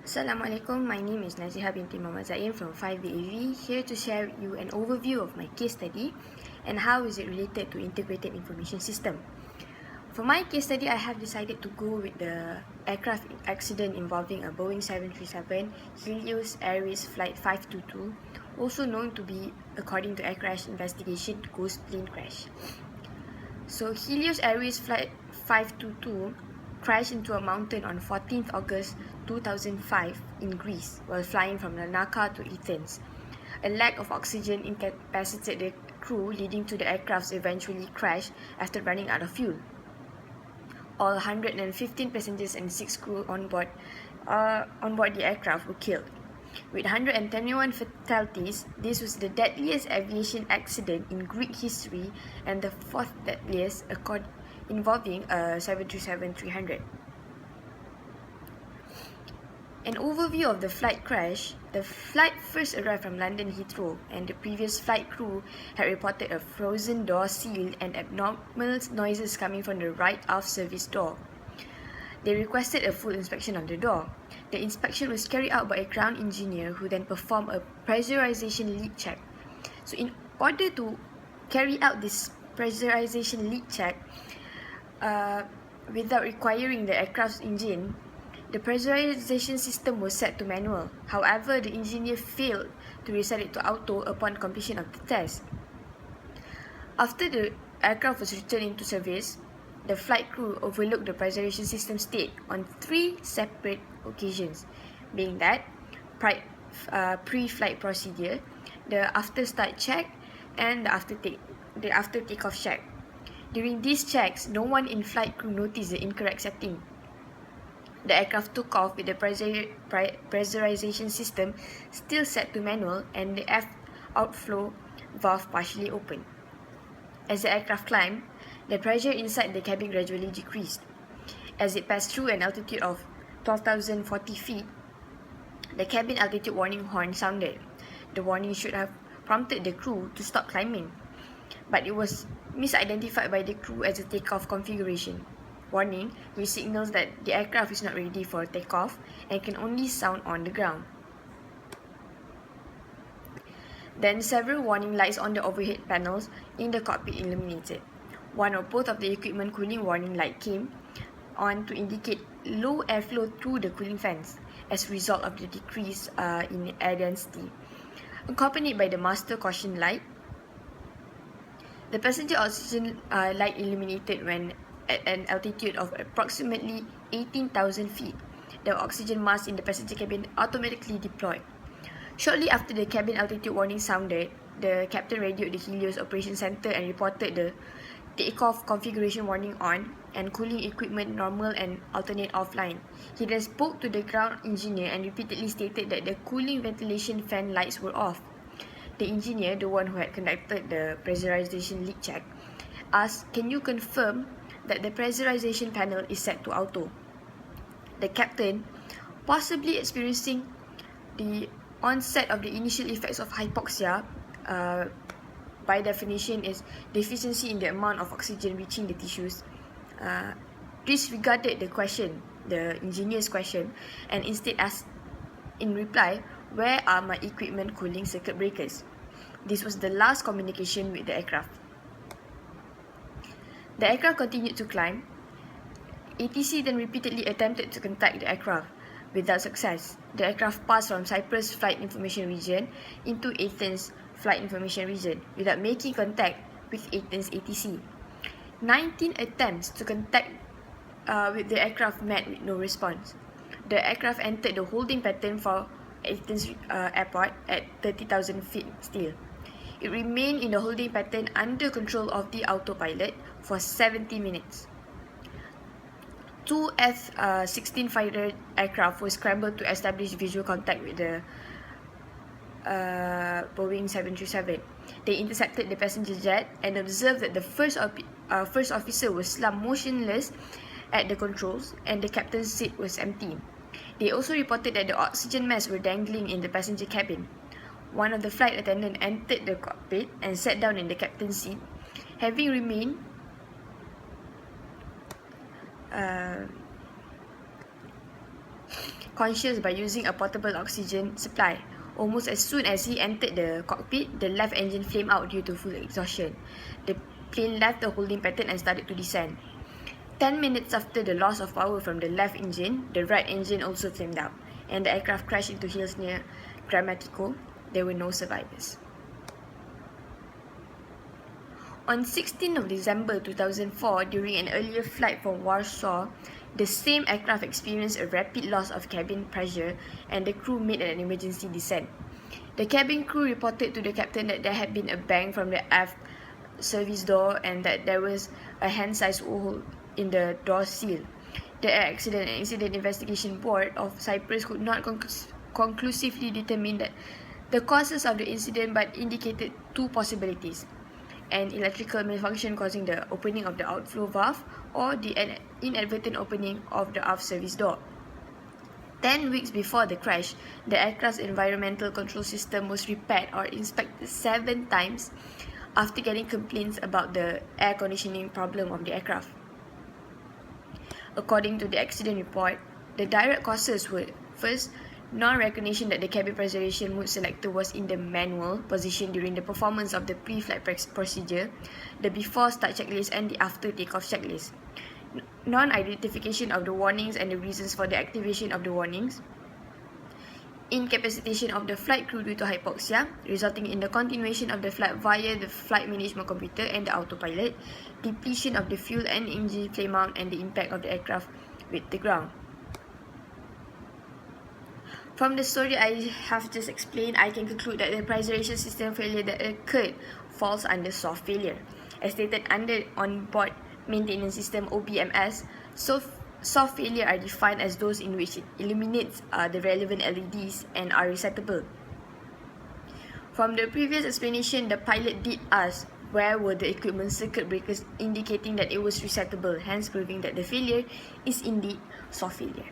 Assalamualaikum, my name is Naziha binti Muhammad Zain from 5DAV, here to share with you an overview of my case study and how is it related to integrated information system. For my case study, I have decided to go with the aircraft accident involving a Boeing 737 Helios Airways Flight 522, also known to be, according to air crash investigation, ghost plane crash. So Helios Airways Flight 522 crashed into a mountain on 14th August 2005 in Greece while flying from Larnaca to Athens. A lack of oxygen incapacitated the crew, leading to the aircraft's eventually crash after running out of fuel. All 115 passengers and 6 crew on board the aircraft were killed. With 121 fatalities, this was the deadliest aviation accident in Greek history and the fourth deadliest involving a 737-300. An overview of the flight crash. The flight first arrived from London Heathrow, and the previous flight crew had reported a frozen door seal and abnormal noises coming from the right aft service door. They requested a full inspection of the door. The inspection was carried out by a ground engineer who then performed a pressurization leak check. So in order to carry out this pressurization leak check without requiring the aircraft's engine, the pressurization system was set to manual. However, the engineer failed to reset it to auto upon completion of the test. After the aircraft was returned into service, the flight crew overlooked the pressurization system state on 3 separate occasions, being that pre-flight procedure, the after-start check, and the after takeoff check. During these checks, no one in flight crew noticed the incorrect setting. The aircraft took off with the pressurization system still set to manual and the aft outflow valve partially open. As the aircraft climbed, the pressure inside the cabin gradually decreased. As it passed through an altitude of 12,040 feet, the cabin altitude warning horn sounded. The warning should have prompted the crew to stop climbing, but it was misidentified by the crew as a takeoff configuration warning, which signals that the aircraft is not ready for takeoff and can only sound on the ground. Then several warning lights on the overhead panels in the cockpit illuminated. One or both of the equipment cooling warning light came on to indicate low airflow through the cooling fans as a result of the decrease in air density, accompanied by the master caution light. The passenger oxygen light illuminated when at an altitude of approximately 18,000 feet. The oxygen mask in the passenger cabin automatically deployed. Shortly after the cabin altitude warning sounded, the captain radioed the Helios Operations Center and reported the takeoff configuration warning on and cooling equipment normal and alternate offline. He then spoke to the ground engineer and repeatedly stated that the cooling ventilation fan lights were off. The engineer, the one who had conducted the pressurization leak check, asked, "Can you confirm that the pressurization panel is set to auto?" The captain, possibly experiencing the onset of the initial effects of hypoxia, by definition is deficiency in the amount of oxygen reaching the tissues, disregarded the engineer's question, and instead asked in reply, "Where are my equipment cooling circuit breakers?" This was the last communication with the aircraft. The aircraft continued to climb. ATC then repeatedly attempted to contact the aircraft. Without success, the aircraft passed from Cyprus Flight Information Region into Athens Flight Information Region without making contact with Athens ATC. 19 attempts to contact with the aircraft met with no response. The aircraft entered the holding pattern for Athens airport at 30,000 feet still. It remained in the holding pattern under control of the autopilot for 70 minutes. 2 F-16 fighter aircraft were scrambled to establish visual contact with the Boeing 737. They intercepted the passenger jet and observed that the first officer was slumped motionless at the controls and the captain's seat was empty. They also reported that the oxygen masks were dangling in the passenger cabin. One of the flight attendants entered the cockpit and sat down in the captain's seat, having remained conscious by using a portable oxygen supply. Almost as soon as he entered the cockpit, the left engine flamed out due to full exhaustion. The plane left the holding pattern and started to descend. 10 minutes after the loss of power from the left engine, the right engine also flamed out, and the aircraft crashed into hills near Grammatico. There were no survivors. On 16 of December 2004, during an earlier flight from Warsaw, the same aircraft experienced a rapid loss of cabin pressure and the crew made an emergency descent. The cabin crew reported to the captain that there had been a bang from the aft service door and that there was a hand-sized hole in the door seal. The Air Accident and Incident Investigation Board of Cyprus could not conclusively determine that the causes of the incident but indicated two possibilities: an electrical malfunction causing the opening of the outflow valve or the inadvertent opening of the aft service door. 10 weeks before the crash, the aircraft's environmental control system was repaired or inspected 7 times after getting complaints about the air conditioning problem of the aircraft. According to the accident report, the direct causes were: first, non-recognition that the cabin preservation mode selector was in the manual position during the performance of the pre-flight procedure, the before start checklist and the after takeoff checklist. Non-identification of the warnings and the reasons for the activation of the warnings. Incapacitation of the flight crew due to hypoxia, resulting in the continuation of the flight via the flight management computer and the autopilot. Depletion of the fuel and engine flame out and the impact of the aircraft with the ground. From the story I have just explained, I can conclude that the preservation system failure that occurred falls under soft failure. As stated under onboard maintenance system (OBMS), soft failure are defined as those in which it illuminates the relevant LEDs and are resettable. From the previous explanation, the pilot did ask where were the equipment circuit breakers, indicating that it was resettable, hence proving that the failure is indeed soft failure.